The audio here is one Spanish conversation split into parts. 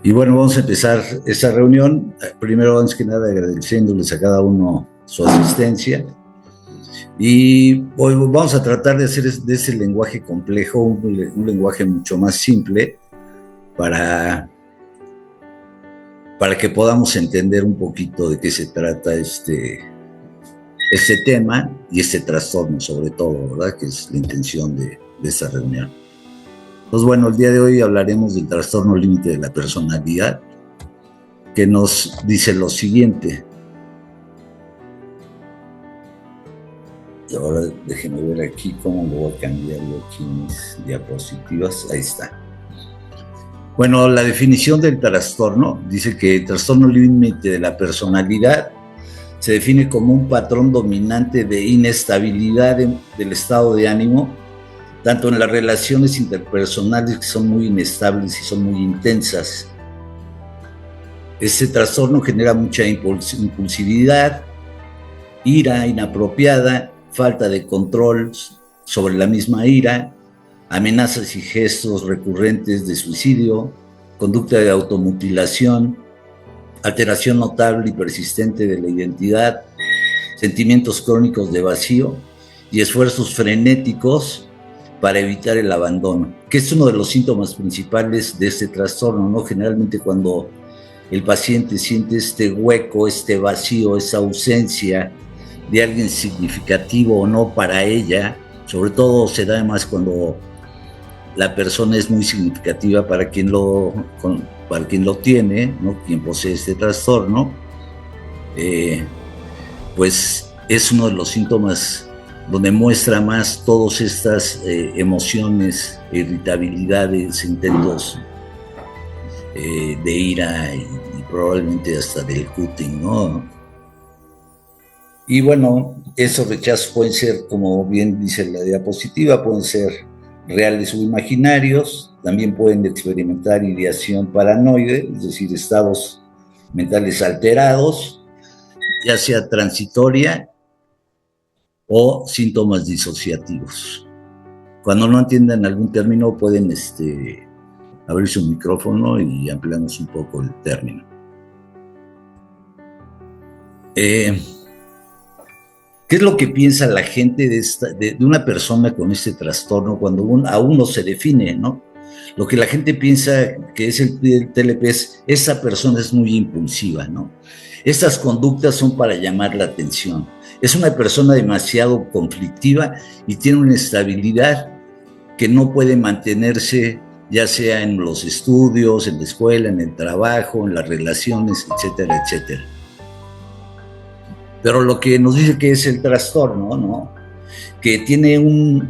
Y bueno, vamos a empezar esta reunión. Primero, antes que nada, agradeciéndoles a cada uno su asistencia. Y hoy vamos a tratar de hacer de ese lenguaje complejo un lenguaje mucho más simple para, para que podamos entender un poquito de qué se trata este tema y este trastorno, sobre todo, ¿verdad? Que es la intención de esta reunión. Pues bueno, el día de hoy hablaremos del trastorno límite de la personalidad, que nos dice lo siguiente. Y ahora déjenme ver aquí cómo lo voy a cambiar yo aquí mis diapositivas. Ahí está. Bueno, la definición del trastorno dice que el trastorno límite de la personalidad se define como un patrón dominante de inestabilidad del estado de ánimo, tanto en las relaciones interpersonales, que son muy inestables y son muy intensas. Este trastorno genera mucha impulsividad, ira inapropiada, falta de control sobre la misma ira, amenazas y gestos recurrentes de suicidio, conducta de automutilación, alteración notable y persistente de la identidad, sentimientos crónicos de vacío y esfuerzos frenéticos para evitar el abandono, que es uno de los síntomas principales de este trastorno, ¿no? Generalmente cuando el paciente siente este hueco, este vacío, esa ausencia de alguien significativo o no para ella, sobre todo se da más cuando la persona es muy significativa para quien lo tiene, ¿no? Quien posee este trastorno, pues es uno de los síntomas donde muestra más todas estas emociones, irritabilidades, intentos de ira y probablemente hasta del cutting, ¿no? Y bueno, esos rechazos pueden ser, como bien dice la diapositiva, pueden ser reales o imaginarios, también pueden experimentar ideación paranoide, es decir, estados mentales alterados, ya sea transitoria o síntomas disociativos. Cuando no entiendan algún término pueden abrir su micrófono y ampliamos un poco el término. ¿Qué es lo que piensa la gente de una persona con este trastorno cuando a uno se define, ¿no? Lo que la gente piensa que es el TLP es, esa persona es muy impulsiva, ¿no? Estas conductas son para llamar la atención. Es una persona demasiado conflictiva y tiene una estabilidad que no puede mantenerse, ya sea en los estudios, en la escuela, en el trabajo, en las relaciones, etcétera, etcétera. Pero lo que nos dice que es el trastorno, ¿no? Que tiene un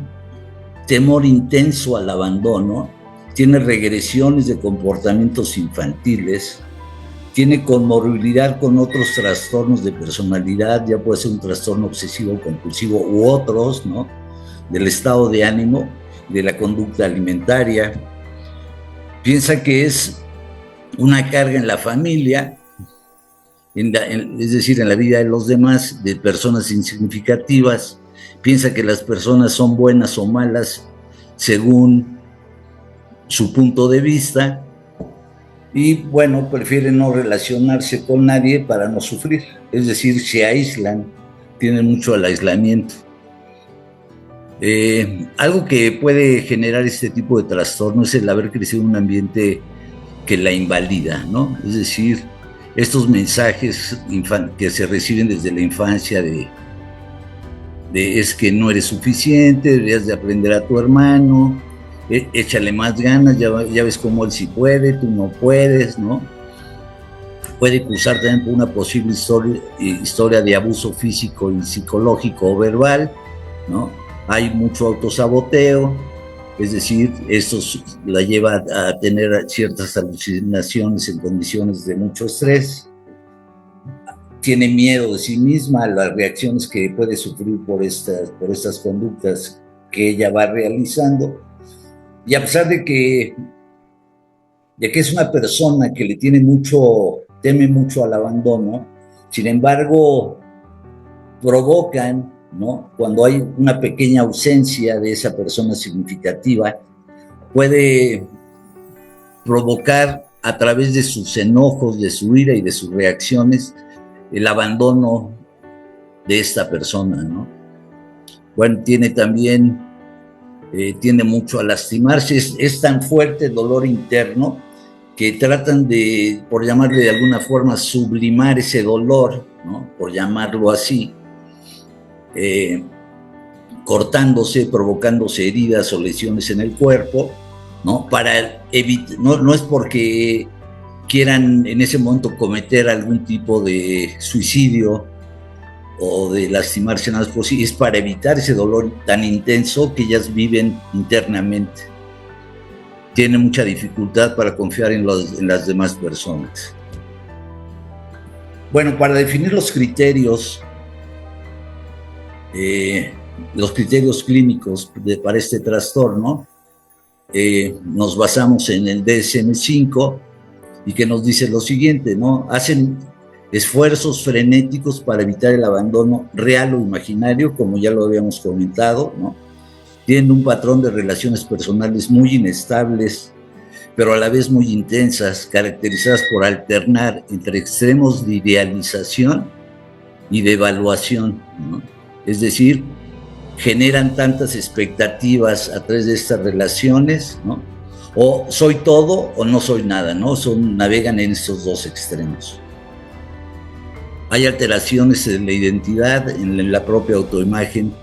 temor intenso al abandono, tiene regresiones de comportamientos infantiles, tiene comorbilidad con otros trastornos de personalidad, ya puede ser un trastorno obsesivo compulsivo u otros, ¿no? Del estado de ánimo, de la conducta alimentaria. Piensa que es una carga en la familia, es decir, en la vida de los demás, de personas insignificativas. Piensa que las personas son buenas o malas según su punto de vista y, bueno, prefieren no relacionarse con nadie para no sufrir. Es decir, se aíslan, tienen mucho al aislamiento. Algo que puede generar este tipo de trastorno es el haber crecido en un ambiente que la invalida, ¿no? Es decir, estos mensajes que se reciben desde la infancia de es que no eres suficiente, deberías de aprender a tu hermano, échale más ganas, ya ves cómo él sí puede, tú no puedes, ¿no? Puede cruzar también por una posible historia de abuso físico y psicológico o verbal, ¿no? Hay mucho autosaboteo, es decir, esto la lleva a tener ciertas alucinaciones en condiciones de mucho estrés, tiene miedo de sí misma, las reacciones que puede sufrir por estas conductas que ella va realizando. Y a pesar de que es una persona que teme mucho al abandono, sin embargo, provocan, ¿no? Cuando hay una pequeña ausencia de esa persona significativa, puede provocar a través de sus enojos, de su ira y de sus reacciones, el abandono de esta persona, ¿no? Bueno, tiene también, tiene mucho a lastimarse, es tan fuerte el dolor interno que tratan de, por llamarle de alguna forma, sublimar ese dolor, ¿no? Por llamarlo así, cortándose, provocándose heridas o lesiones en el cuerpo, ¿no? Para evitar, no es porque quieran en ese momento cometer algún tipo de suicidio o de lastimarse nada más, es para evitar ese dolor tan intenso que ellas viven internamente. Tienen mucha dificultad para confiar en las demás personas. Bueno, para definir los criterios clínicos para este trastorno, nos basamos en el DSM-5 y que nos dice lo siguiente, ¿no? Hacen esfuerzos frenéticos para evitar el abandono real o imaginario, como ya lo habíamos comentado, ¿no? Tienen un patrón de relaciones personales muy inestables, pero a la vez muy intensas, caracterizadas por alternar entre extremos de idealización y de evaluación, ¿no? Es decir, generan tantas expectativas a través de estas relaciones, ¿no? O soy todo o no soy nada, ¿no? Navegan en estos dos extremos. Hay alteraciones en la identidad, en la propia autoimagen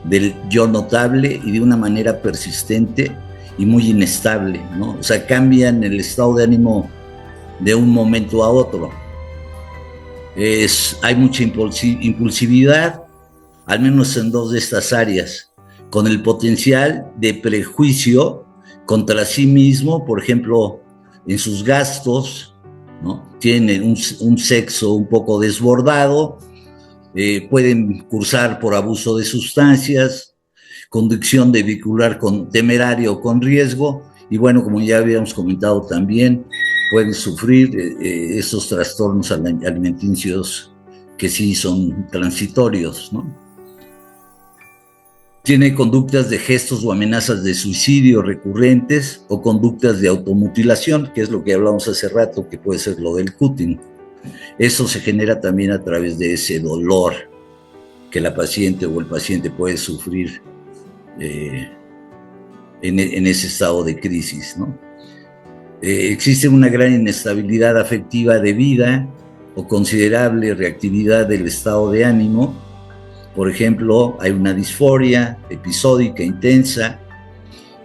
del yo notable y de una manera persistente y muy inestable, ¿no? O sea, cambian el estado de ánimo de un momento a otro. Hay mucha impulsividad, al menos en dos de estas áreas, con el potencial de prejuicio contra sí mismo, por ejemplo, en sus gastos, ¿no? Tienen un sexo un poco desbordado, pueden cursar por abuso de sustancias, conducción de vehicular temerario con riesgo, y bueno, como ya habíamos comentado también, pueden sufrir esos trastornos alimenticios que sí son transitorios, ¿no? Tiene conductas de gestos o amenazas de suicidio recurrentes o conductas de automutilación, que es lo que hablamos hace rato, que puede ser lo del cutting. Eso se genera también a través de ese dolor que la paciente o el paciente puede sufrir en ese estado de crisis, ¿no? Existe una gran inestabilidad afectiva de vida o considerable reactividad del estado de ánimo. Por ejemplo, hay una disforia episódica intensa,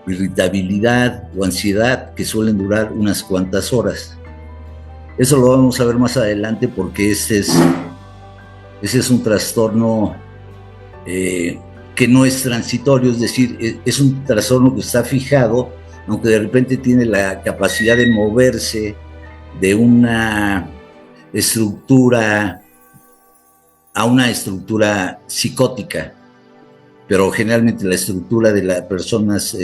irritabilidad o ansiedad que suelen durar unas cuantas horas. Eso lo vamos a ver más adelante porque ese es un trastorno que no es transitorio, es decir, es un trastorno que está fijado, aunque de repente tiene la capacidad de moverse de una estructura a una estructura psicótica, pero generalmente la estructura de las personas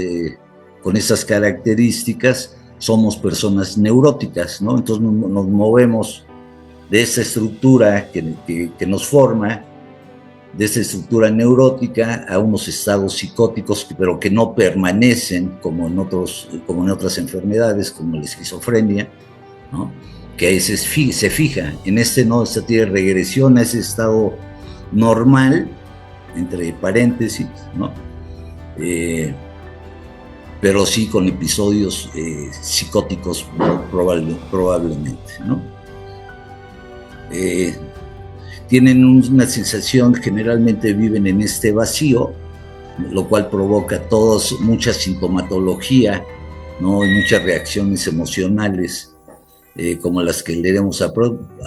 con esas características somos personas neuróticas, ¿no? Entonces nos movemos de esa estructura que nos forma, de esa estructura neurótica a unos estados psicóticos, pero que no permanecen como en otras enfermedades, como la esquizofrenia, ¿no? Que se fija, en no, esta tiene regresión a ese estado normal, entre paréntesis, ¿no? Pero sí con episodios psicóticos probablemente, ¿no? Tienen una sensación, generalmente viven en este vacío, lo cual provoca mucha sintomatología, ¿no? Y muchas reacciones emocionales, como las que leeremos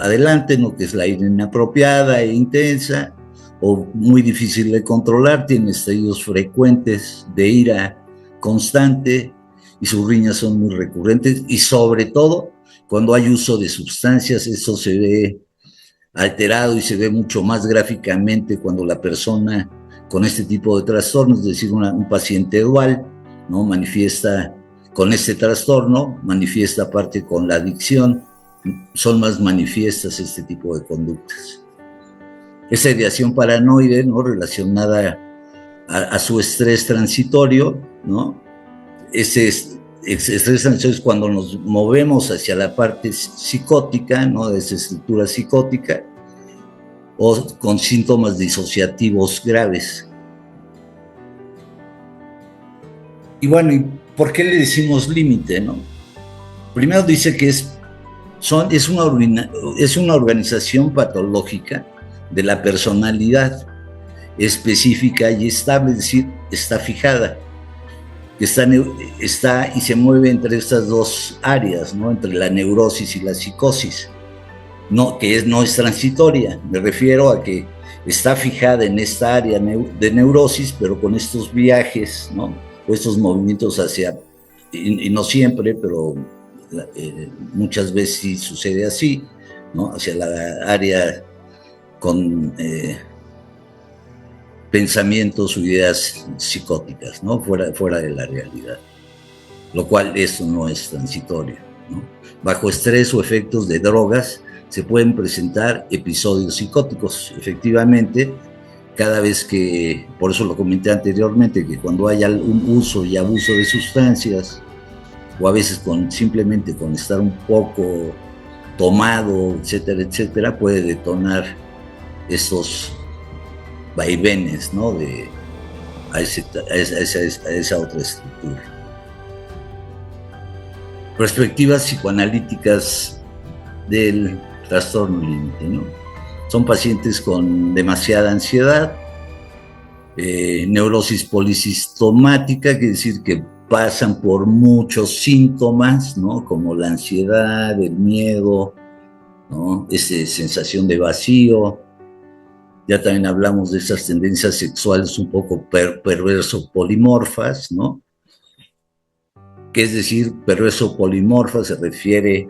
adelante, ¿no? Que es la ira inapropiada e intensa, o muy difícil de controlar, tienen estallidos frecuentes de ira constante, y sus riñas son muy recurrentes, y sobre todo, cuando hay uso de sustancias, eso se ve alterado y se ve mucho más gráficamente cuando la persona con este tipo de trastornos, es decir, un paciente dual, ¿no? Manifiesta con este trastorno, manifiesta aparte con la adicción, son más manifiestas este tipo de conductas. Esa ideación paranoide, ¿no? Relacionada a su estrés transitorio, ¿no? estrés ansioso es cuando nos movemos hacia la parte psicótica, ¿no? De esa estructura psicótica, o con síntomas disociativos graves. Y bueno, ¿y por qué le decimos límite, no? Primero dice que es una organización patológica de la personalidad específica y estable, es decir, está fijada, está y se mueve entre estas dos áreas, ¿no? Entre la neurosis y la psicosis, no, no es transitoria. Me refiero a que está fijada en esta área de neurosis, pero con estos viajes, ¿no? O estos movimientos hacia, y no siempre, pero muchas veces sí sucede así, ¿no? Hacia la área con pensamientos o ideas psicóticas, ¿no? Fuera de la realidad, lo cual eso no es transitorio, ¿no? Bajo estrés o efectos de drogas se pueden presentar episodios psicóticos. Efectivamente, cada vez que, por eso lo comenté anteriormente, que cuando hay un uso y abuso de sustancias, o a veces simplemente con estar un poco tomado, etcétera, etcétera, puede detonar estos vaivenes, ¿no? A esa otra estructura. Perspectivas psicoanalíticas del trastorno límite, ¿no? Son pacientes con demasiada ansiedad, neurosis polisistomática, quiere decir que pasan por muchos síntomas, ¿no? Como la ansiedad, el miedo, ¿no? Esa sensación de vacío. Ya también hablamos de esas tendencias sexuales un poco perverso-polimorfas, ¿no? Que es decir, perverso-polimorfa se refiere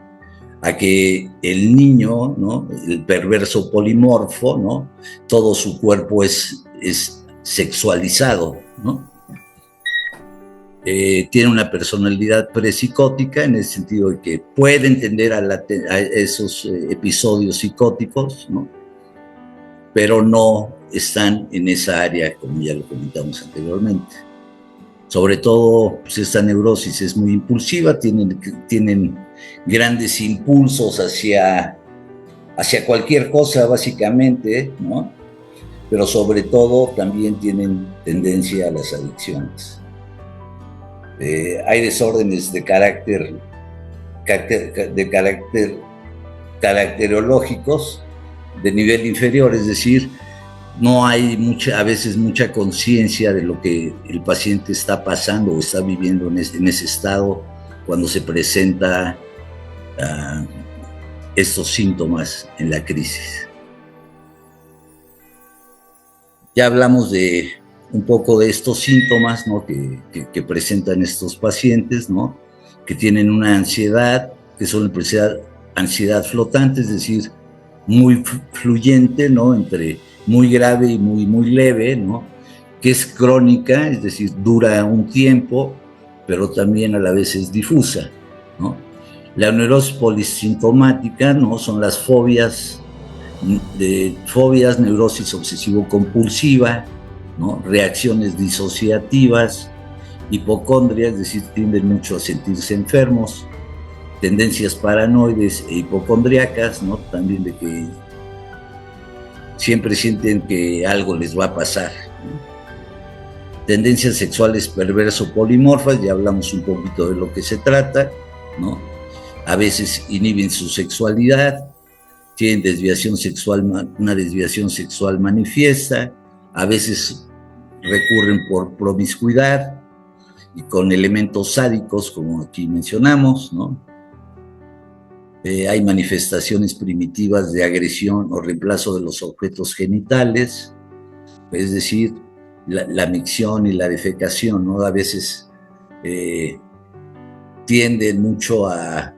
a que el niño, ¿no? El perverso polimorfo, ¿no? Todo su cuerpo es sexualizado, ¿no? Tiene una personalidad prepsicótica en el sentido de que puede entender a esos episodios psicóticos, ¿no? Pero no están en esa área, como ya lo comentamos anteriormente. Sobre todo, pues esta neurosis es muy impulsiva, tienen grandes impulsos hacia cualquier cosa, básicamente, ¿no? Pero sobre todo también tienen tendencia a las adicciones. Hay desórdenes de carácter caracterológicos de nivel inferior, es decir, no hay a veces mucha conciencia de lo que el paciente está pasando o está viviendo en ese estado cuando se presenta estos síntomas en la crisis. Ya hablamos de un poco de estos síntomas, ¿no? que presentan estos pacientes, ¿no? Que tienen una ansiedad, que suelen presentar ansiedad flotante, es decir, muy fluyente, ¿no? Entre muy grave y muy leve, ¿no? Que es crónica, es decir, dura un tiempo, pero también a la vez es difusa, ¿no? La neurosis polisintomática, ¿no? Son las fobias, neurosis obsesivo-compulsiva, ¿no? Reacciones disociativas, hipocondria, es decir, tienden mucho a sentirse enfermos, tendencias paranoides e hipocondriacas, ¿no? También de que siempre sienten que algo les va a pasar, ¿no? Tendencias sexuales perverso-polimorfas, ya hablamos un poquito de lo que se trata, ¿no? A veces inhiben su sexualidad, tienen una desviación sexual manifiesta, a veces recurren por promiscuidad y con elementos sádicos, como aquí mencionamos, ¿no? Hay manifestaciones primitivas de agresión o reemplazo de los objetos genitales, es decir, la micción y la defecación, ¿no? A veces tienden mucho a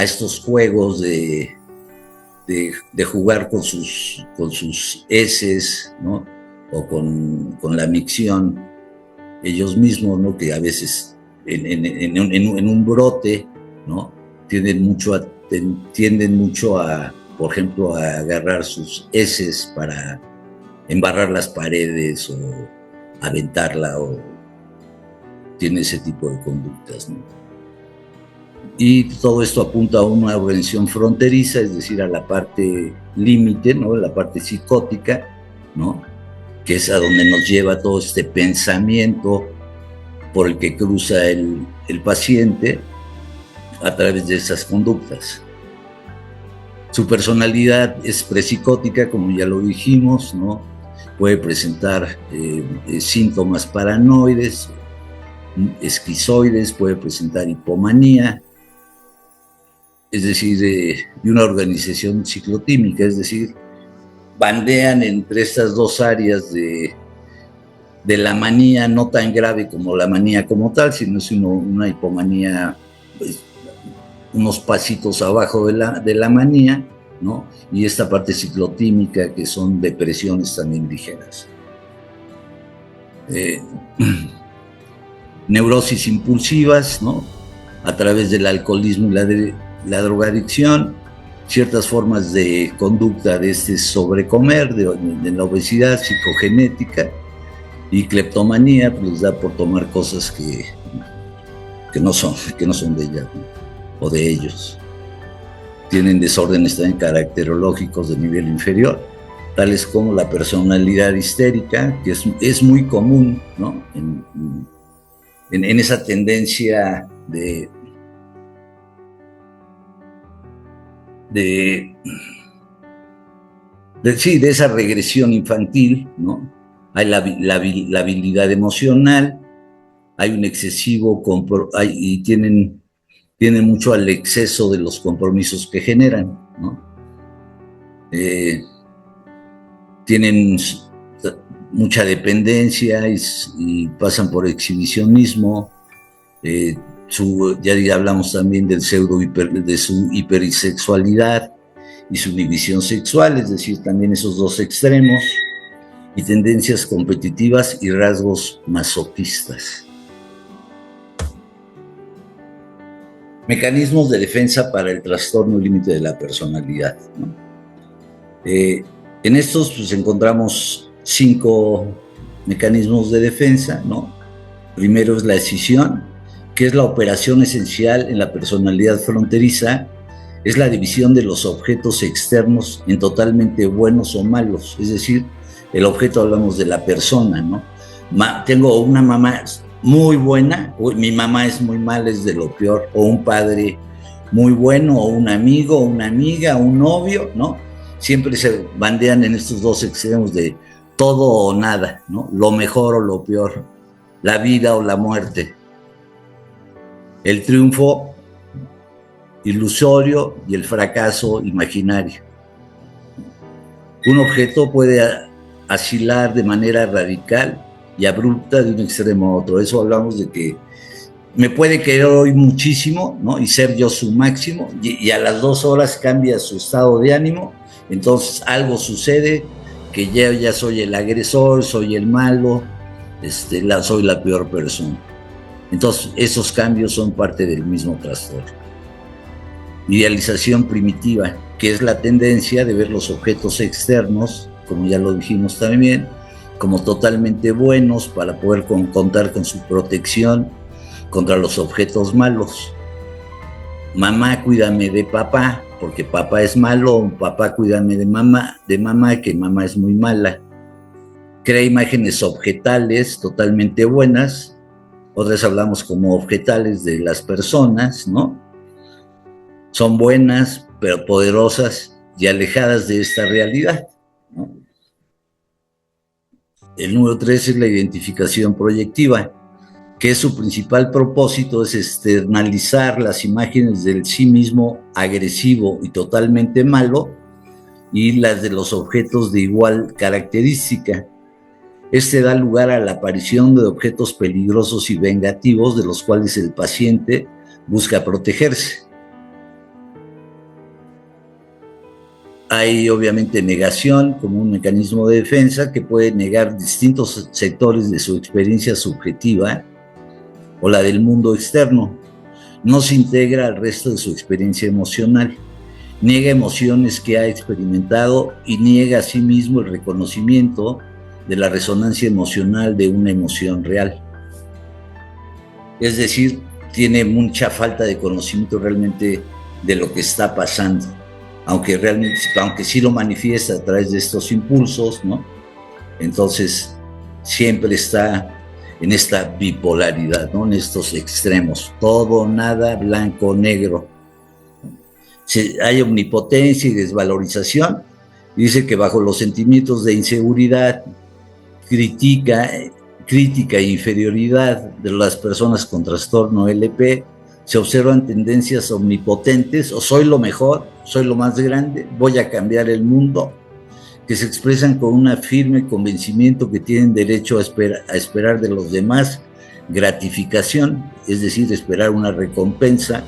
estos juegos de jugar con sus heces, ¿no? O con la micción ellos mismos, ¿no? Que a veces en un brote, ¿no? Tienden mucho a, por ejemplo, a agarrar sus heces para embarrar las paredes o aventarla, o tiene ese tipo de conductas, ¿no? y todo esto apunta a una organización fronteriza, es decir, a la parte límite, ¿no? La parte psicótica, ¿no? Que es a donde nos lleva todo este pensamiento por el que cruza el paciente a través de esas conductas. Su personalidad es prepsicótica, como ya lo dijimos, ¿no? Puede presentar síntomas paranoides, esquizoides, puede presentar hipomanía, es decir, de una organización ciclotímica, es decir, bandean entre estas dos áreas de la manía, no tan grave como la manía como tal, sino es una hipomanía, pues, unos pasitos abajo de la manía, ¿no? Y esta parte ciclotímica, que son depresiones también ligeras. Neurosis impulsivas, ¿no? A través del alcoholismo y la drogadicción, ciertas formas de conducta de sobrecomer, de la obesidad psicogenética, y cleptomanía, pues les da por tomar cosas que no son de ella, ¿no? O de ellos. Tienen desórdenes también caracterológicos de nivel inferior, tales como la personalidad histérica, que es muy común, ¿no? En esa tendencia de esa regresión infantil, ¿no? Hay la habilidad emocional, hay un excesivo y tienen mucho al exceso de los compromisos que generan, ¿no? Tienen mucha dependencia y pasan por exhibicionismo. Ya hablamos también de su hipersexualidad y su división sexual, es decir, también esos dos extremos, y tendencias competitivas y rasgos masoquistas. Mecanismos de defensa para el trastorno límite de la personalidad, ¿no? En estos pues encontramos 5 mecanismos de defensa, ¿no? Primero es la escisión, que es la operación esencial en la personalidad fronteriza, es la división de los objetos externos en totalmente buenos o malos, es decir, el objeto, hablamos de la persona, ¿no? Tengo una mamá muy buena, mi mamá es muy mala, es de lo peor, o un padre muy bueno, o un amigo, o una amiga, un novio, ¿no? Siempre se bandean en estos dos extremos de todo o nada, ¿no? Lo mejor o lo peor, la vida o la muerte, el triunfo ilusorio y el fracaso imaginario. Un objeto puede oscilar de manera radical y abrupta de un extremo a otro. Eso hablamos de que me puede querer hoy muchísimo, ¿no? Y ser yo su máximo, y a las 2 horas cambia su estado de ánimo, entonces algo sucede, que ya soy el agresor, soy el malo, soy la peor persona. Entonces esos cambios son parte del mismo trastorno. Idealización primitiva, que es la tendencia de ver los objetos externos, como ya lo dijimos también, como totalmente buenos para poder contar con su protección contra los objetos malos. Mamá, cuídame de papá, porque papá es malo, papá, cuídame de mamá, que mamá es muy mala. Crea imágenes objetales totalmente buenas, otras hablamos como objetales de las personas, ¿no? Son buenas, pero poderosas y alejadas de esta realidad, ¿no? El número 3 es la identificación proyectiva, que su principal propósito es externalizar las imágenes del sí mismo agresivo y totalmente malo y las de los objetos de igual característica. Da lugar a la aparición de objetos peligrosos y vengativos de los cuales el paciente busca protegerse. Hay obviamente negación como un mecanismo de defensa que puede negar distintos sectores de su experiencia subjetiva o la del mundo externo. No se integra al resto de su experiencia emocional. Niega emociones que ha experimentado y niega a sí mismo el reconocimiento de la resonancia emocional de una emoción real. Es decir, tiene mucha falta de conocimiento realmente de lo que está pasando, aunque sí lo manifiesta a través de estos impulsos, ¿no? Entonces siempre está en esta bipolaridad, ¿no? En estos extremos, todo, nada, blanco, negro. Hay omnipotencia y desvalorización. Dice que bajo los sentimientos de inseguridad, crítica e inferioridad de las personas con trastorno LP, se observan tendencias omnipotentes, o soy lo mejor, soy lo más grande, voy a cambiar el mundo, que se expresan con un firme convencimiento que tienen derecho a esperar de los demás gratificación, es decir, esperar una recompensa,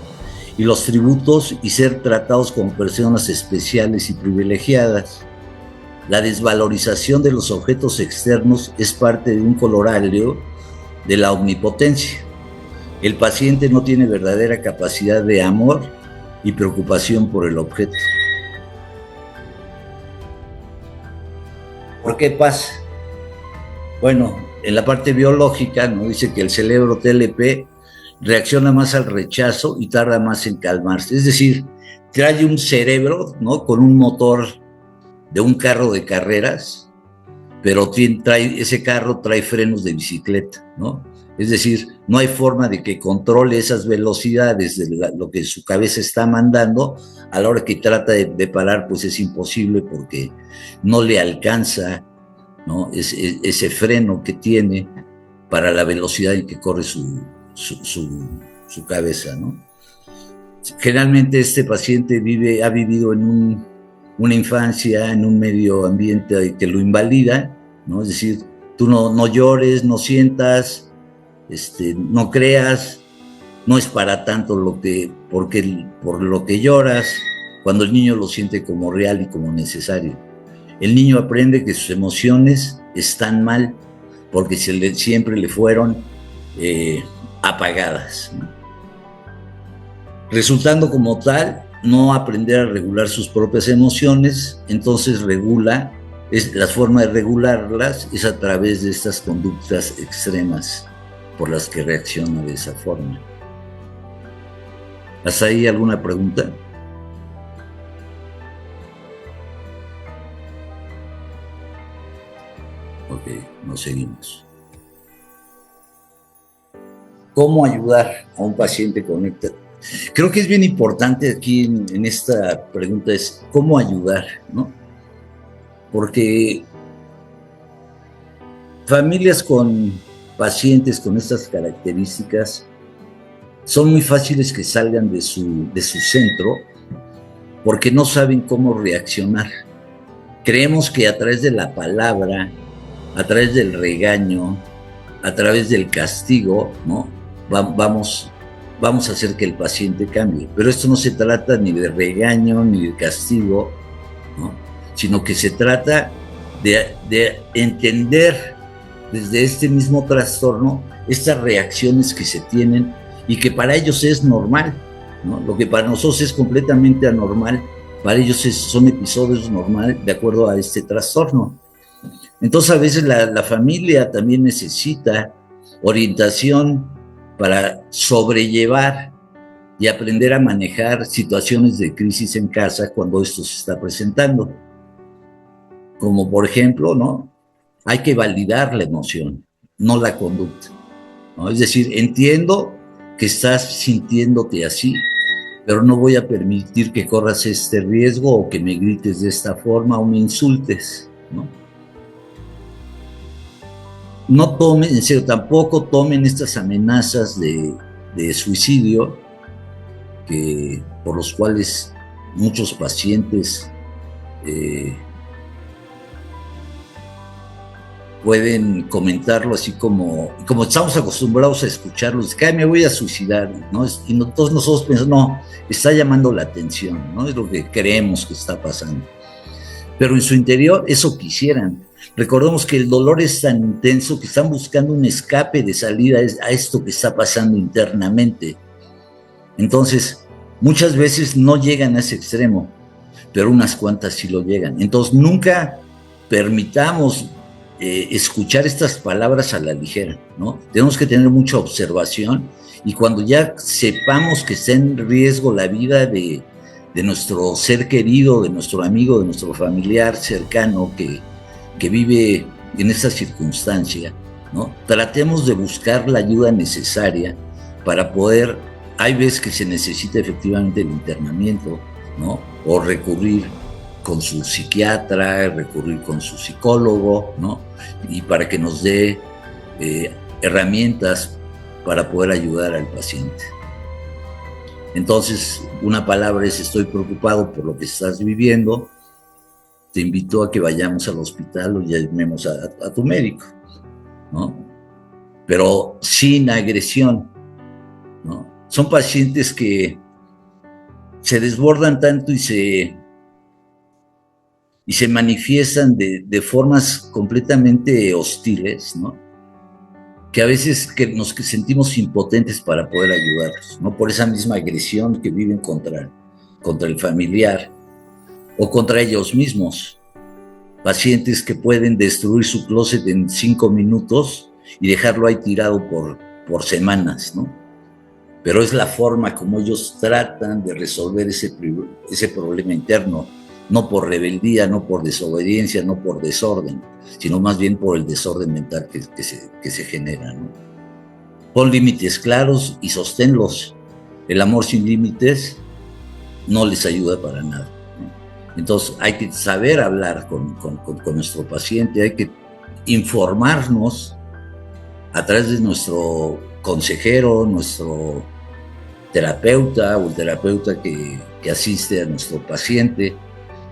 y los tributos y ser tratados como personas especiales y privilegiadas. La desvalorización de los objetos externos es parte de un corolario de la omnipotencia. El paciente no tiene verdadera capacidad de amor y preocupación por el objeto. ¿Por qué pasa? Bueno, en la parte biológica, ¿no? Dice que el cerebro TLP reacciona más al rechazo y tarda más en calmarse. Es decir, trae un cerebro, ¿no? Con un motor de un carro de carreras, pero ese carro trae frenos de bicicleta, ¿no? Es decir, no hay forma de que controle esas velocidades de lo que su cabeza está mandando. A la hora que trata de parar, pues es imposible porque no le alcanza, ¿no? Ese freno que tiene para la velocidad en que corre su cabeza, ¿no? Generalmente este paciente ha vivido en una infancia, en un medio ambiente que lo invalida, ¿no? Es decir, tú no llores, no sientas, no creas, no es para tanto por lo que lloras, cuando el niño lo siente como real y como necesario. El niño aprende que sus emociones están mal porque siempre le fueron apagadas, ¿no? Resultando como tal, no aprender a regular sus propias emociones, entonces la forma de regularlas es a través de estas conductas extremas por las que reacciona de esa forma. ¿Hasta ahí alguna pregunta? Ok, nos seguimos. ¿Cómo ayudar a un paciente con esta? Creo que es bien importante aquí en esta pregunta es cómo ayudar, ¿no? Porque familias con pacientes con estas características son muy fáciles que salgan de su centro porque no saben cómo reaccionar. Creemos que a través de la palabra, a través del regaño, a través del castigo, ¿no? Vamos a hacer que el paciente cambie. Pero esto no se trata ni de regaño ni de castigo, ¿no? Sino que se trata de entender desde este mismo trastorno estas reacciones que se tienen y que para ellos es normal, ¿no? Lo que para nosotros es completamente anormal, para ellos son episodios normales de acuerdo a este trastorno. Entonces a veces la familia también necesita orientación para sobrellevar y aprender a manejar situaciones de crisis en casa cuando esto se está presentando. Como por ejemplo, ¿no? Hay que validar la emoción, no la conducta, ¿no? Es decir, entiendo que estás sintiéndote así, pero no voy a permitir que corras este riesgo o que me grites de esta forma o me insultes, ¿no? No tomen, en serio, tampoco tomen estas amenazas de suicidio por los cuales muchos pacientes pueden comentarlo así como estamos acostumbrados a escucharlos, que me voy a suicidar, ¿no? Y todos nosotros pensamos, no, está llamando la atención, ¿no? Es lo que creemos que está pasando. Pero en su interior eso quisieran. Recordemos que el dolor es tan intenso que están buscando un escape de salida a esto que está pasando internamente. Entonces, muchas veces no llegan a ese extremo, pero unas cuantas sí lo llegan. Entonces, nunca permitamos escuchar estas palabras a la ligera, ¿no? Tenemos que tener mucha observación Y cuando ya sepamos que está en riesgo la vida de nuestro ser querido, de nuestro amigo, de nuestro familiar cercano que vive en esa circunstancia, ¿no? Tratemos de buscar la ayuda necesaria para poder, hay veces que se necesita efectivamente el internamiento, ¿no? O recurrir con su psiquiatra, recurrir con su psicólogo, ¿no? Y para que nos dé herramientas para poder ayudar al paciente. Entonces, una palabra es: estoy preocupado por lo que estás viviendo, te invito a que vayamos al hospital o llamemos a tu médico, ¿no? Pero sin agresión, ¿no? Son pacientes que se desbordan tanto y se manifiestan de formas completamente hostiles, ¿no? Que a veces nos sentimos impotentes para poder ayudarlos, ¿no? Por esa misma agresión que viven contra el familiar o contra ellos mismos. Pacientes que pueden destruir su closet en 5 minutos y dejarlo ahí tirado por semanas, ¿no? Pero es la forma como ellos tratan de resolver ese problema interno, no por rebeldía, no por desobediencia, no por desorden, sino más bien por el desorden mental que se genera, ¿no? Pon límites claros y sosténlos. El amor sin límites no les ayuda para nada, ¿no? Entonces hay que saber hablar con nuestro paciente, hay que informarnos a través de nuestro consejero, nuestro terapeuta o el terapeuta que asiste a nuestro paciente,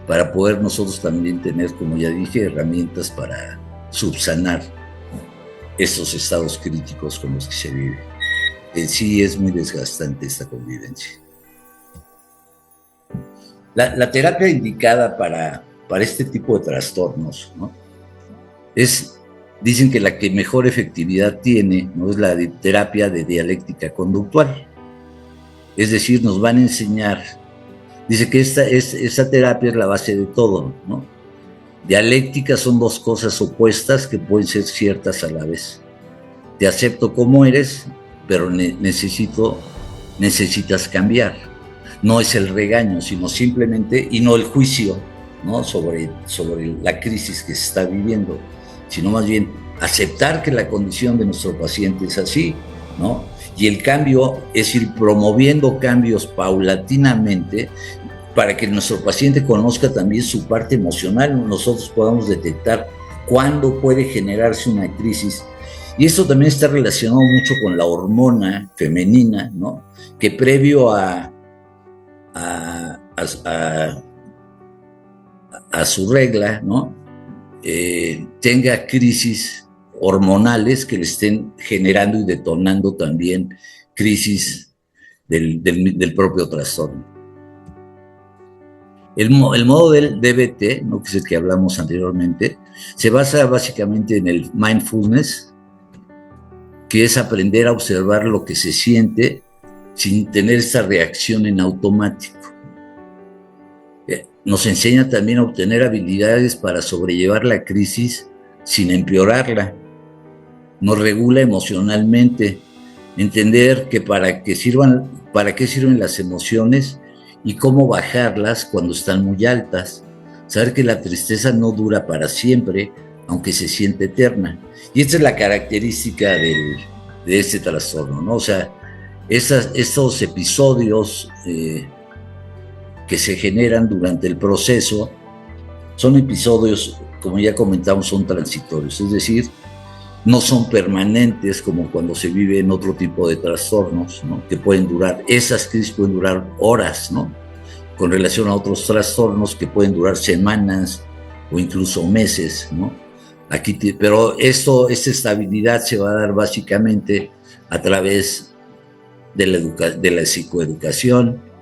para poder nosotros también tener, como ya dije, herramientas para subsanar estos estados críticos con los que se vive. En sí es muy desgastante esta convivencia. La terapia indicada para este tipo de trastornos, ¿no? Dicen que la que mejor efectividad tiene, ¿no?, es la de terapia de dialéctica conductual. Es decir, nos van a enseñar, dice que esta terapia es la base de todo, ¿no? Dialéctica son dos cosas opuestas que pueden ser ciertas a la vez. Te acepto como eres, pero necesitas cambiar. No es el regaño, sino simplemente, y no el juicio, ¿no?, sobre la crisis que se está viviendo, sino más bien aceptar que la condición de nuestro paciente es así, ¿no? Y el cambio es ir promoviendo cambios paulatinamente para que nuestro paciente conozca también su parte emocional, nosotros podamos detectar cuándo puede generarse una crisis. Y esto también está relacionado mucho con la hormona femenina, ¿no?, que previo a su regla, ¿no?, tenga crisis hormonales que le estén generando y detonando también crisis del propio trastorno. El modo del DBT, ¿no?, que es el que hablamos anteriormente, se basa básicamente en el mindfulness, que es aprender a observar lo que se siente sin tener esa reacción en automático. Nos enseña también a obtener habilidades para sobrellevar la crisis sin empeorarla. Nos regula emocionalmente, entender que para qué sirven las emociones y cómo bajarlas cuando están muy altas. Saber que la tristeza no dura para siempre, aunque se siente eterna. Y esta es la característica de este trastorno, ¿no? O sea, estos episodios que se generan durante el proceso son episodios, como ya comentamos, son transitorios, es decir, no son permanentes como cuando se vive en otro tipo de trastornos, ¿no?, que pueden durar, esas crisis pueden durar horas, ¿no?, con relación a otros trastornos que pueden durar semanas o incluso meses, ¿no? Pero esta estabilidad se va a dar básicamente a través de la psicoeducación,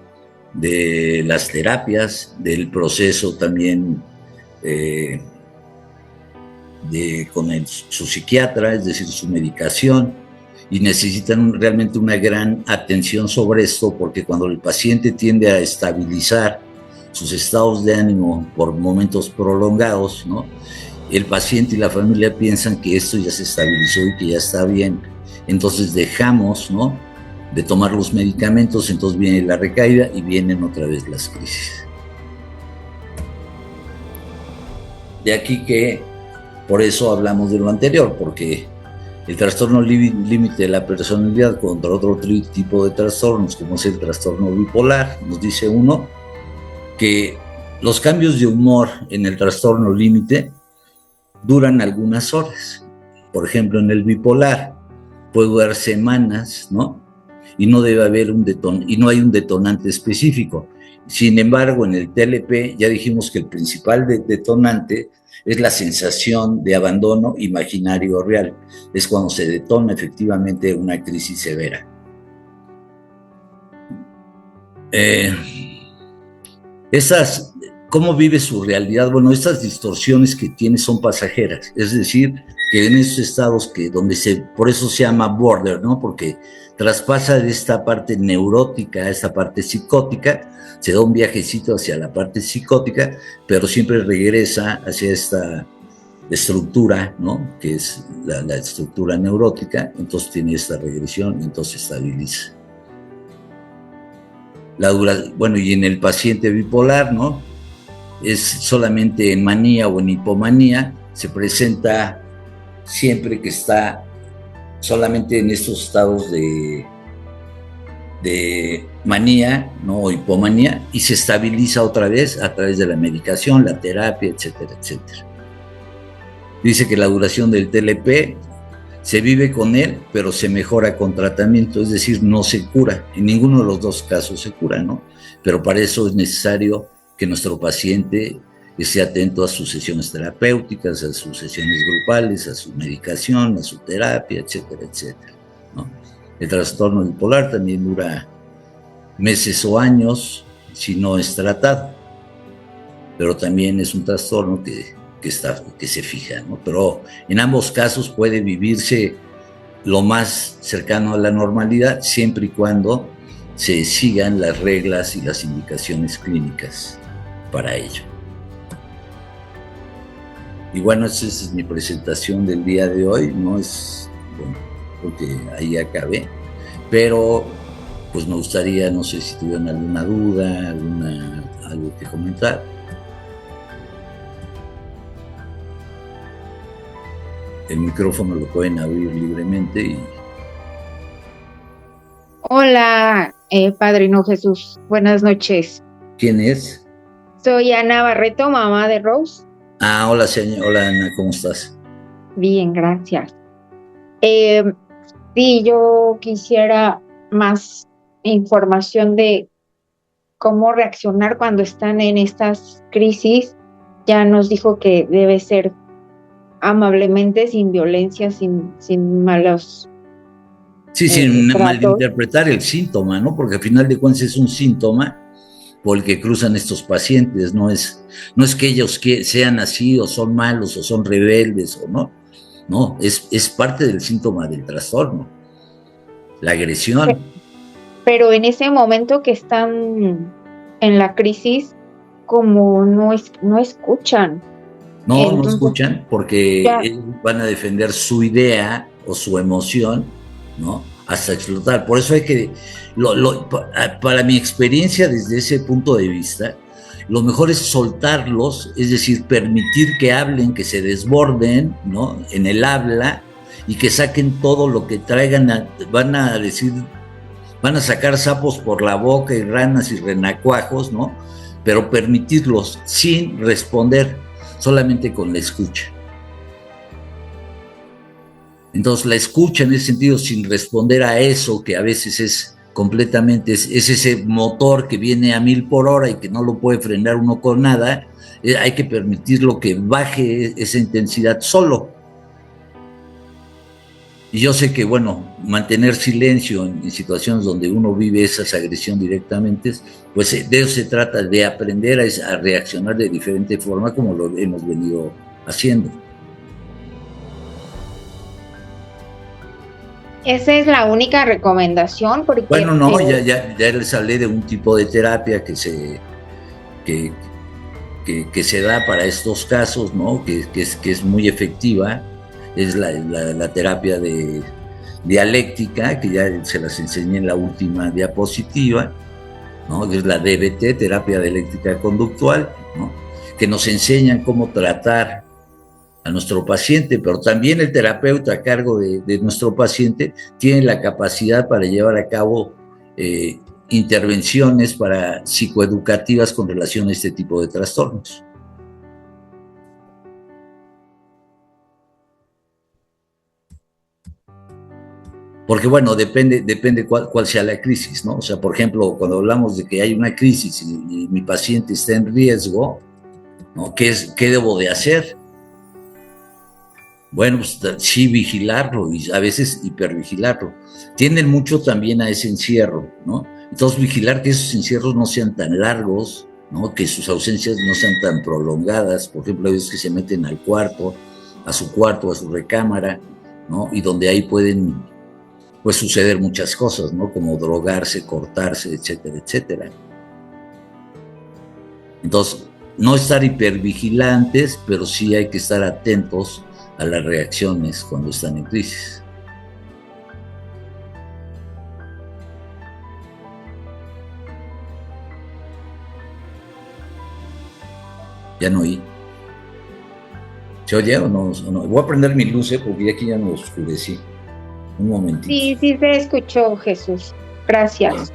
de las terapias, del proceso también con su psiquiatra, es decir, su medicación, y necesitan realmente una gran atención sobre esto, porque cuando el paciente tiende a estabilizar sus estados de ánimo por momentos prolongados, ¿no?, el paciente y la familia piensan que esto ya se estabilizó y que ya está bien. Entonces dejamos, ¿no?, de tomar los medicamentos, entonces viene la recaída y vienen otra vez las crisis. De aquí que, por eso hablamos de lo anterior, porque el trastorno límite de la personalidad contra otro tipo de trastornos, como es el trastorno bipolar, nos dice uno que los cambios de humor en el trastorno límite duran algunas horas. Por ejemplo, en el bipolar puede durar semanas, ¿no? Y no debe haber y no hay un detonante específico. Sin embargo, en el TLP ya dijimos que el principal detonante es la sensación de abandono imaginario o real. Es cuando se detona efectivamente una crisis severa. ¿Cómo vive su realidad? Bueno, estas distorsiones que tiene son pasajeras, es decir, que en esos estados por eso se llama border, ¿no? Porque traspasa de esta parte neurótica a esta parte psicótica, se da un viajecito hacia la parte psicótica, pero siempre regresa hacia esta estructura, ¿no? Que es la estructura neurótica, entonces tiene esta regresión y entonces se estabiliza. Bueno, y en el paciente bipolar, ¿no? Es solamente en manía o en hipomanía, se presenta siempre que está solamente en estos estados de manía, ¿no? O hipomanía, y se estabiliza otra vez a través de la medicación, la terapia, etcétera, etcétera. Dice que la duración del TLP se vive con él, pero se mejora con tratamiento, es decir, no se cura. En ninguno de los dos casos se cura, ¿no? Pero para eso es necesario que nuestro paciente esté atento a sus sesiones terapéuticas, a sus sesiones grupales, a su medicación, a su terapia, etcétera, etcétera, ¿no? El trastorno bipolar también dura meses o años si no es tratado, pero también es un trastorno que se fija, ¿no? Pero en ambos casos puede vivirse lo más cercano a la normalidad siempre y cuando se sigan las reglas y las indicaciones clínicas para ello. Y bueno, esa es mi presentación del día de hoy, no es, bueno, creo que ahí acabé, pero pues me gustaría, no sé si tuvieron alguna duda, algo que comentar. El micrófono lo pueden abrir libremente. Hola, Padrino Jesús. Buenas noches. ¿Quién es? Soy Ana Barreto, mamá de Rose. Hola, señor. Hola, Ana, ¿cómo estás? Bien, gracias. Sí, yo quisiera más información de cómo reaccionar cuando están en estas crisis. Ya nos dijo que debe ser amablemente, sin violencia, sin malos. Sí, sin malinterpretar el síntoma, ¿no? Porque al final de cuentas es un síntoma por el que cruzan estos pacientes, no es que ellos sean así o son malos o son rebeldes o no, es parte del síntoma del trastorno, la agresión. Pero en ese momento que están en la crisis, como no escuchan. No escuchan porque ellos van a defender su idea o su emoción, ¿no? Hasta explotar. Por eso hay que, para mi experiencia desde ese punto de vista, lo mejor es soltarlos, es decir, permitir que hablen, que se desborden, ¿no? En el habla y que saquen todo lo que traigan, van a sacar sapos por la boca y ranas y renacuajos, ¿no? Pero permitirlos sin responder, solamente con la escucha. Entonces la escucha en ese sentido sin responder a eso que a veces es completamente, es ese motor que viene a 1000 por hora y que no lo puede frenar uno con nada, hay que permitirlo que baje esa intensidad solo. Y yo sé que, bueno, mantener silencio en situaciones donde uno vive esa agresión directamente, pues de eso se trata, de aprender a reaccionar de diferente forma como lo hemos venido haciendo. Esa es la única recomendación. Porque, bueno, no, ya les hablé de un tipo de terapia que se da para estos casos, ¿no? Que es muy efectiva, es la terapia de dialéctica, que ya se las enseñé en la última diapositiva, ¿no? Es la DBT, terapia dialéctica conductual, ¿no? Que nos enseñan cómo tratar a nuestro paciente, pero también el terapeuta a cargo de nuestro paciente tiene la capacidad para llevar a cabo intervenciones psicoeducativas con relación a este tipo de trastornos. Porque bueno, depende cuál sea la crisis, ¿no? O sea, por ejemplo, cuando hablamos de que hay una crisis y mi paciente está en riesgo, ¿no? ¿Qué debo de hacer? Bueno, pues sí vigilarlo y a veces hipervigilarlo. Tienden mucho también a ese encierro, ¿no? Entonces vigilar que esos encierros no sean tan largos, ¿no? Que sus ausencias no sean tan prolongadas. Por ejemplo, hay veces que se meten al cuarto, a su recámara, ¿no? Y donde ahí pueden, pues, suceder muchas cosas, ¿no? Como drogarse, cortarse, etcétera, etcétera. Entonces, no estar hipervigilantes, pero sí hay que estar atentos a las reacciones cuando están en crisis. Ya no oí. ¿Se oye o no? Voy a prender mi luz, porque aquí ya me oscurecí. Un momentito. Sí, sí se escuchó, Jesús. Gracias.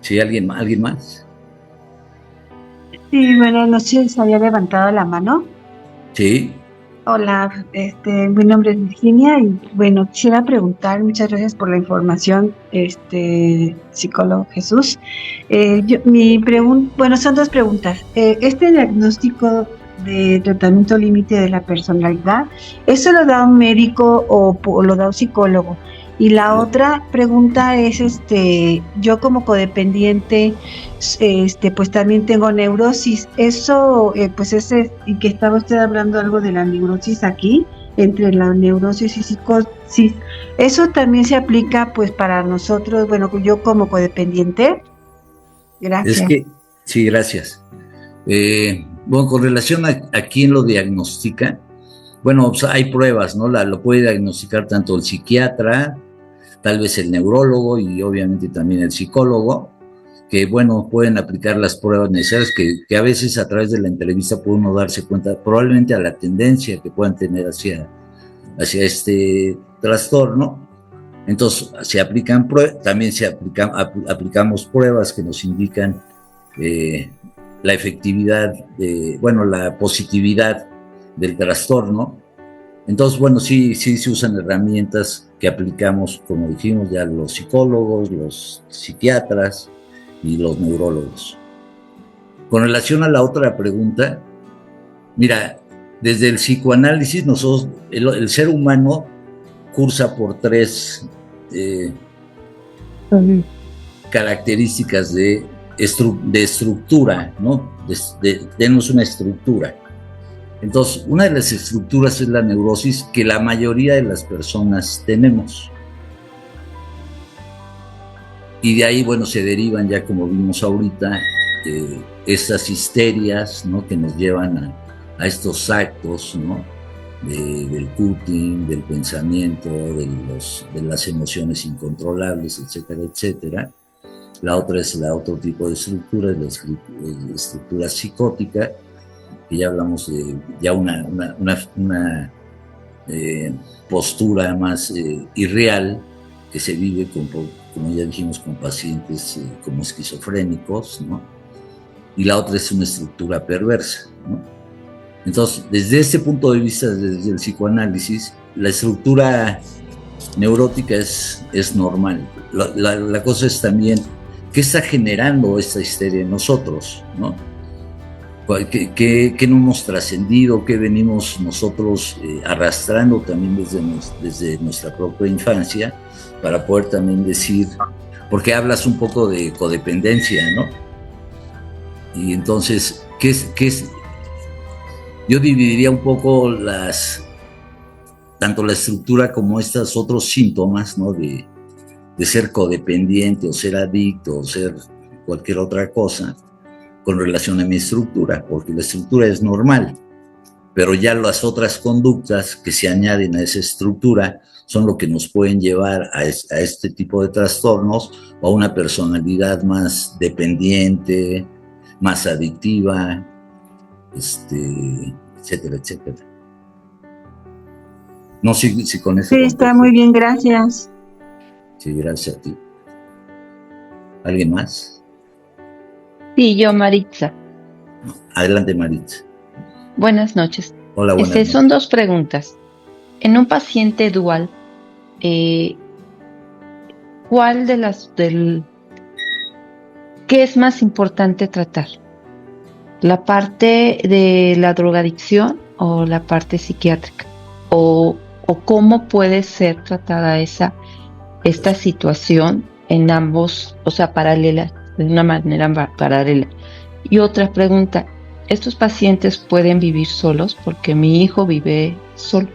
¿Sí? ¿Alguien más? Sí, buenas noches. Se había levantado la mano. Sí. Hola, mi nombre es Virginia y bueno, quisiera preguntar, muchas gracias por la información, psicólogo Jesús. Mi pregunta, bueno, son dos preguntas. Este diagnóstico de tratamiento límite de la personalidad, ¿eso lo da un médico o lo da un psicólogo? Y la otra pregunta es, yo como codependiente, pues también tengo neurosis. Eso, y que estaba usted hablando algo de la neurosis aquí, entre la neurosis y psicosis. ¿Eso también se aplica, pues, para nosotros, bueno, yo como codependiente? Gracias. Sí, gracias. Bueno, con relación a quién lo diagnostica, bueno, pues hay pruebas, ¿no? Lo puede diagnosticar tanto el psiquiatra, tal vez el neurólogo y obviamente también el psicólogo, que bueno, pueden aplicar las pruebas necesarias, que a veces a través de la entrevista puede uno darse cuenta probablemente a la tendencia que puedan tener hacia este trastorno. Entonces se aplican también aplicamos pruebas que nos indican la efectividad, la positividad del trastorno. Entonces, bueno, sí se usan herramientas que aplicamos, como dijimos, ya los psicólogos, los psiquiatras y los neurólogos. Con relación a la otra pregunta, mira, desde el psicoanálisis, nosotros, el ser humano cursa por tres características de estructura, ¿no? Denos una estructura. Entonces, una de las estructuras es la neurosis que la mayoría de las personas tenemos. Y de ahí, bueno, se derivan ya, como vimos ahorita, estas histerias, ¿no? Que nos llevan a estos actos, ¿no? Del cutting, del pensamiento, de las emociones incontrolables, etcétera, etcétera. La otro tipo de estructura es la estructura psicótica, que ya hablamos de ya una postura más irreal que se vive como ya dijimos, con pacientes como esquizofrénicos, ¿no? Y la otra es una estructura perversa, ¿no? Entonces, desde este punto de vista, desde el psicoanálisis, la estructura neurótica es normal. La cosa es también qué está generando esta histeria en nosotros, ¿no? ¿Qué no hemos trascendido? ¿Qué venimos nosotros arrastrando también desde nuestra propia infancia? Para poder también decir, porque hablas un poco de codependencia, ¿no? Y entonces, ¿qué es? Yo dividiría un poco tanto la estructura como estos otros síntomas, ¿no? De ser codependiente o ser adicto o ser cualquier otra cosa con relación a mi estructura, porque la estructura es normal, pero ya las otras conductas que se añaden a esa estructura son lo que nos pueden llevar a este tipo de trastornos o a una personalidad más dependiente, más adictiva, etcétera, etcétera. No sé si con eso... Sí, está muy bien, gracias. Sí, gracias a ti. ¿Alguien más? Sí, yo, Maritza. Adelante, Maritza. Buenas noches. Hola, buenas noches. Son dos preguntas. En un paciente dual, ¿cuál qué es más importante tratar? ¿La parte de la drogadicción o la parte psiquiátrica? ¿O cómo puede ser tratada esta situación en ambos, o sea, paralela, de una manera paralela? Y otra pregunta, ¿estos pacientes pueden vivir solos? Porque mi hijo vive solo.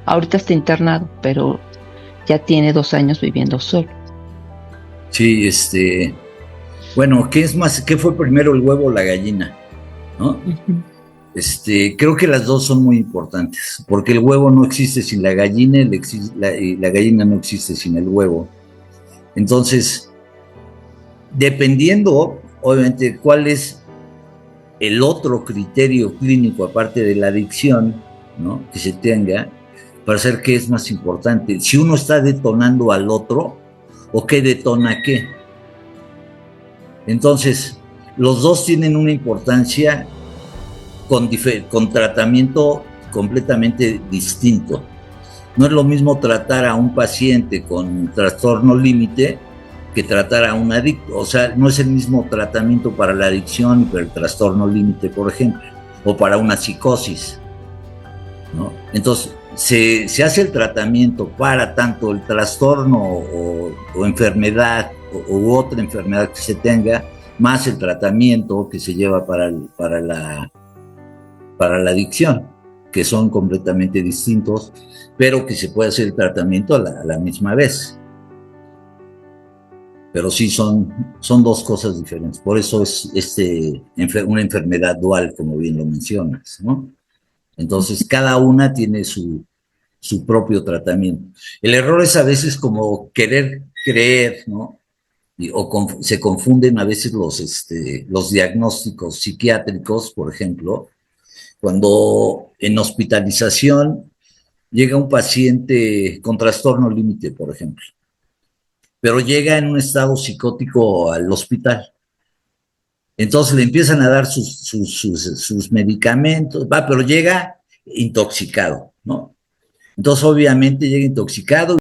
Ahorita está internado, pero ya tiene 2 años viviendo solo. Sí, bueno, ¿qué fue primero, el huevo o la gallina? ¿No? Uh-huh. Creo que las dos son muy importantes, porque el huevo no existe sin la gallina y la gallina no existe sin el huevo. Entonces, dependiendo, obviamente, cuál es el otro criterio clínico, aparte de la adicción, ¿no?, que se tenga, para saber qué es más importante. Si uno está detonando al otro, o qué detona qué. Entonces, los dos tienen una importancia con tratamiento completamente distinto. No es lo mismo tratar a un paciente con trastorno límite que tratar a un adicto. O sea, no es el mismo tratamiento para la adicción y para el trastorno límite, por ejemplo, o para una psicosis, ¿no? Entonces, se hace el tratamiento para tanto el trastorno o enfermedad u otra enfermedad que se tenga, más el tratamiento que se lleva para la adicción, que son completamente distintos, pero que se puede hacer el tratamiento a la misma vez. Pero sí son dos cosas diferentes. Por eso es una enfermedad dual, como bien lo mencionas, ¿no? Entonces, cada una tiene su propio tratamiento. El error es a veces como querer creer, ¿no? Se confunden a veces los diagnósticos psiquiátricos, por ejemplo, cuando en hospitalización llega un paciente con trastorno límite, por ejemplo, pero llega en un estado psicótico al hospital. Entonces le empiezan a dar sus medicamentos, pero llega intoxicado, ¿no? Entonces obviamente llega intoxicado